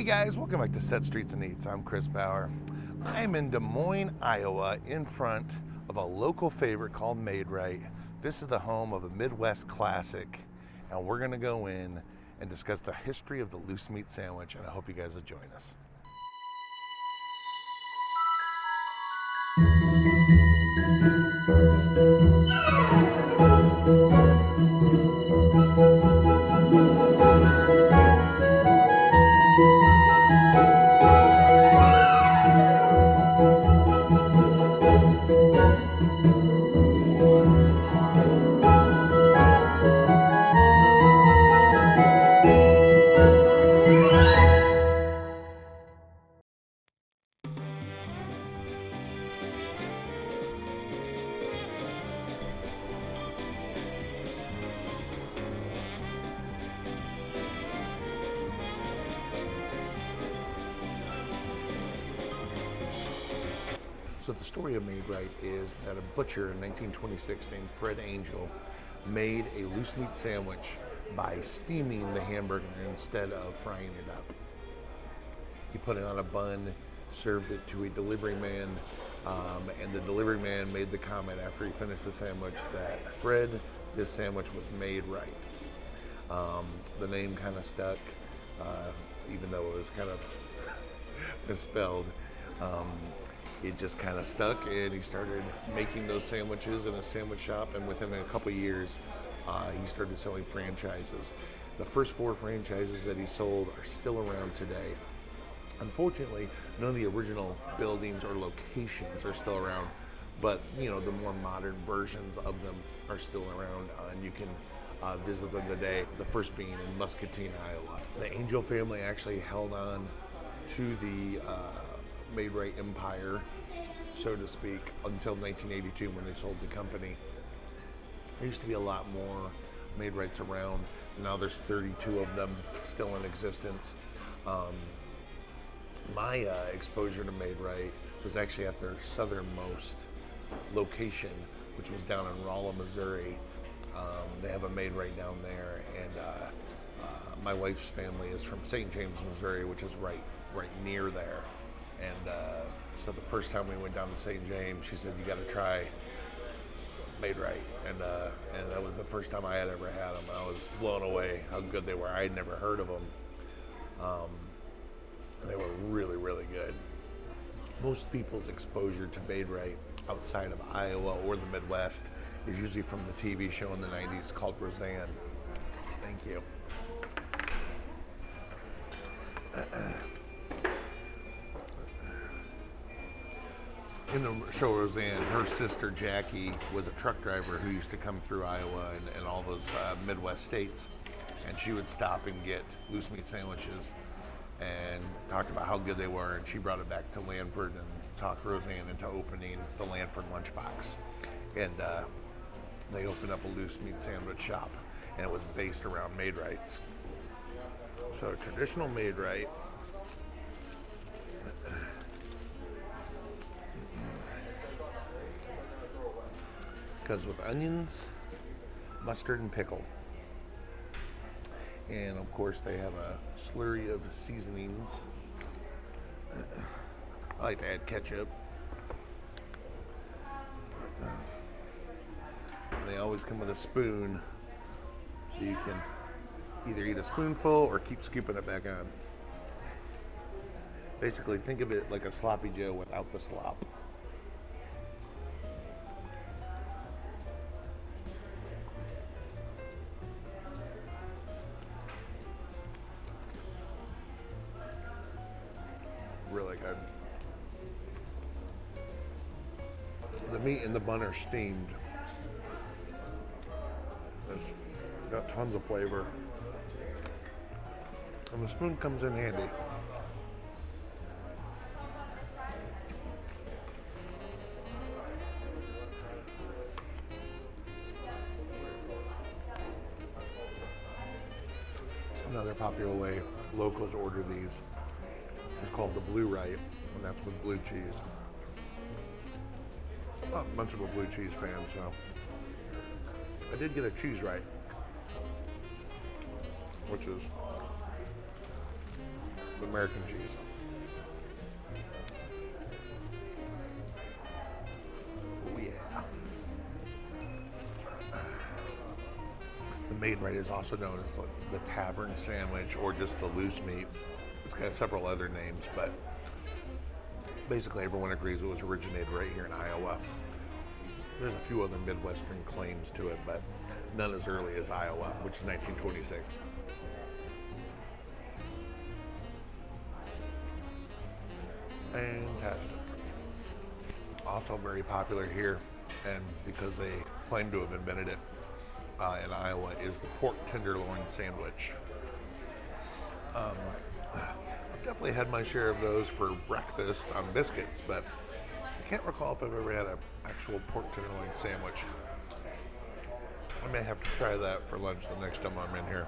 Hey guys, welcome back to Set Streets and Eats. I'm Chris Bauer. I'm in Des Moines, Iowa, in front of a local favorite called Maid-Rite. This is the home of a Midwest classic, and we're gonna go in and discuss the history of the loose meat sandwich, and I hope you guys will join us. So the story of Maid-Rite is that a butcher in 1926 named Fred Angel made a loose meat sandwich by steaming the hamburger instead of frying it up. He put it on a bun, served it to a delivery man, and the delivery man made the comment after he finished the sandwich that, Fred, this sandwich was made right. The name kind of stuck, even though it was kind of misspelled. It just kind of stuck, and he started making those sandwiches in a sandwich shop, and within a couple of years he started selling franchises. The first 4 franchises that he sold are still around today. Unfortunately, none of the original buildings or locations are still around, but the more modern versions of them are still around, and you can visit them today. The first being in Muscatine, Iowa. The Angel family actually held on to the Maid-Rite empire, so to speak, until 1982 when they sold the company. There used to be a lot more Maid-Rites around. Now there's 32 of them still in existence. My exposure to Maid-Rite was actually at their southernmost location, which was down in Rolla, Missouri. They have a Maid-Rite down there, and my wife's family is from St. James, Missouri, which is right near there. And so the first time we went down to St. James, she said, "You got to try Maid-Rite," and that was the first time I had ever had them. I was blown away how good they were. I had never heard of them. They were really, really good. Most people's exposure to Maid-Rite outside of Iowa or the Midwest is usually from the TV show in the 90s called Roseanne. Thank you. In the show Roseanne, her sister Jackie was a truck driver who used to come through Iowa and all those Midwest states, and she would stop and get loose meat sandwiches and talked about how good they were, and she brought it back to Lanford and talked Roseanne into opening the Lanford Lunchbox, and they opened up a loose meat sandwich shop, and it was based around Maid-Rites. So traditional Maid-Rite. Because with onions, mustard, and pickle. And of course they have a slurry of seasonings. I like to add ketchup. They always come with a spoon, so you can either eat a spoonful or keep scooping it back on. Basically, think of it like a sloppy Joe without the slop. Really good. The meat and the bun are steamed. It's got tons of flavor. And the spoon comes in handy. Another popular way locals order these is called the Blue Rite, and that's with blue cheese. I'm not much of a blue cheese fan, so I did get a cheese right, which is American cheese. Oh yeah. The Maid-Rite is also known as like the tavern sandwich or just the loose meat. It's got several other names, but basically everyone agrees it was originated right here in Iowa. There's a few other Midwestern claims to it, but none as early as Iowa, which is 1926. Fantastic. Also very popular here, and because they claim to have invented it in Iowa, is the pork tenderloin sandwich. I've definitely had my share of those for breakfast on biscuits, but I can't recall if I've ever had an actual pork tenderloin sandwich. I may have to try that for lunch the next time I'm in here.